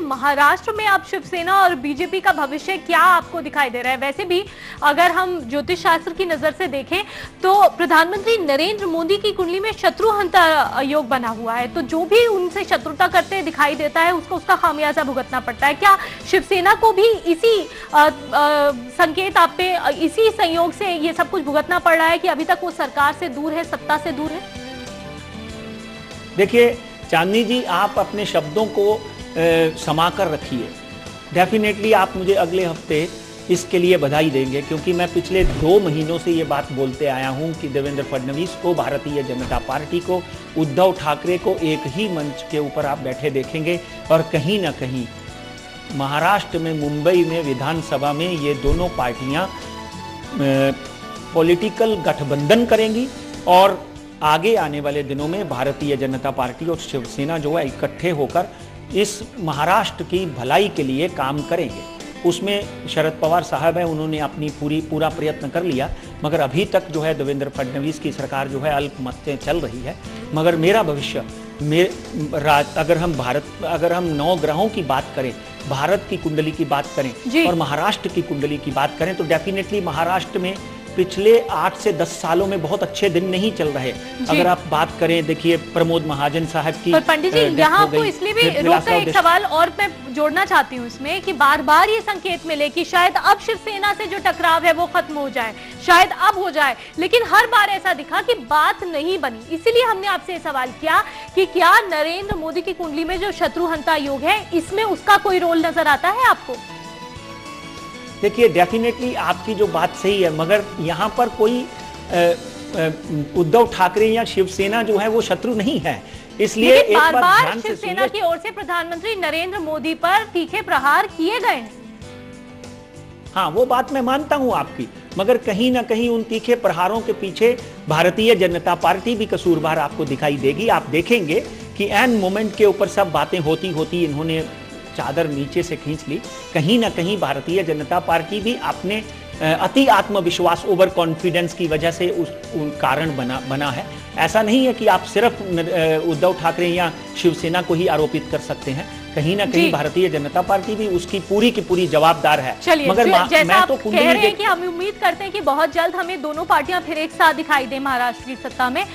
महाराष्ट्र में अब शिवसेना और बीजेपी का भविष्य क्या आपको दिखाई दे रहा है? वैसे भी अगर हम ज्योतिष शास्त्र की नजर से देखें तो प्रधानमंत्री नरेंद्र मोदी की कुंडली में शत्रुहंता योग बना हुआ है, तो जो भी उनसे शत्रुता करते दिखाई देता है उसको उसका खामियाजा भुगतना पड़ता है। क्या शिवसेना को भी इसी संकेत आप पे, इसी संयोग से ये सब कुछ भुगतना पड़ रहा है कि अभी तक वो सरकार से दूर है, सत्ता से दूर है? देखिए चांदनी जी, आप अपने शब्दों को समा कर रखिए। डेफिनेटली आप मुझे अगले हफ्ते इसके लिए बधाई देंगे, क्योंकि मैं पिछले 2 महीनों से ये बात बोलते आया हूं कि देवेंद्र फडणवीस को, भारतीय जनता पार्टी को, उद्धव ठाकरे को एक ही मंच के ऊपर आप बैठे देखेंगे और कहीं ना कहीं महाराष्ट्र में, मुंबई में, विधानसभा में ये दोनों पार्टियां पॉलिटिकल गठबंधन करेंगी और आगे आने वाले दिनों में भारतीय जनता पार्टी और शिवसेना जो है इकट्ठे होकर इस महाराष्ट्र की भलाई के लिए काम करेंगे। उसमें शरद पवार साहब है, उन्होंने अपनी पूरा प्रयत्न कर लिया, मगर अभी तक जो है देवेंद्र फडणवीस की सरकार जो है अल्पमतें चल रही है। मगर मेरा भविष्य, अगर हम 9 ग्रहों की बात करें, भारत की कुंडली की बात करें और महाराष्ट्र की कुंडली की बात करें, तो डेफिनेटली महाराष्ट्र में पिछले 8 से 10 सालों में बहुत अच्छे दिन नहीं चल रहे। अगर आप बात करें, देखिए प्रमोद महाजन साहब की, पर पंडित जी यहाँ आपको इसलिए भी रोका, एक सवाल और मैं जोड़ना चाहती हूँ इसमें कि बार बार ये संकेत मिले कि शायद अब शिवसेना से जो टकराव है वो खत्म हो जाए, शायद अब हो जाए, लेकिन हर बार ऐसा दिखा कि बात नहीं बनी। इसीलिए हमने आपसे सवाल किया कि क्या नरेंद्र मोदी की कुंडली में जो शत्रुहंता योग है, इसमें उसका कोई रोल नजर आता है आपको? देखिए डेफिनेटली आपकी जो बात सही है, मगर यहाँ पर कोई उद्धव ठाकरे या शिवसेना जो है वो शत्रु नहीं है। इसलिए एक बार ध्यान से शिवसेना की ओर से प्रधानमंत्री नरेंद्र मोदी पर तीखे प्रहार किए गए हैं। हाँ, वो बात मैं मानता हूं आपकी, मगर कहीं ना कहीं उन तीखे प्रहारों के पीछे भारतीय जनता पार्टी भी कसूरवार आपको दिखाई देगी। आप देखेंगे कि एन मोमेंट के ऊपर सब बातें होती इन्होंने चादर नीचे से खींच ली। कहीं ना कहीं भारतीय जनता पार्टी भी अपने अति आत्मविश्वास, ओवर कॉन्फिडेंस की वजह से उस कारण बना है। ऐसा नहीं है कि आप सिर्फ उद्धव ठाकरे या शिवसेना को ही आरोपित कर सकते हैं, कहीं ना कहीं भारतीय जनता पार्टी भी उसकी पूरी की पूरी जवाबदार है। मगर जैसा आप कह रहे हैं कि हम उम्मीद करते हैं कि बहुत जल्द हमें दोनों पार्टियां फिर एक साथ दिखाई दे महाराष्ट्र की सत्ता में।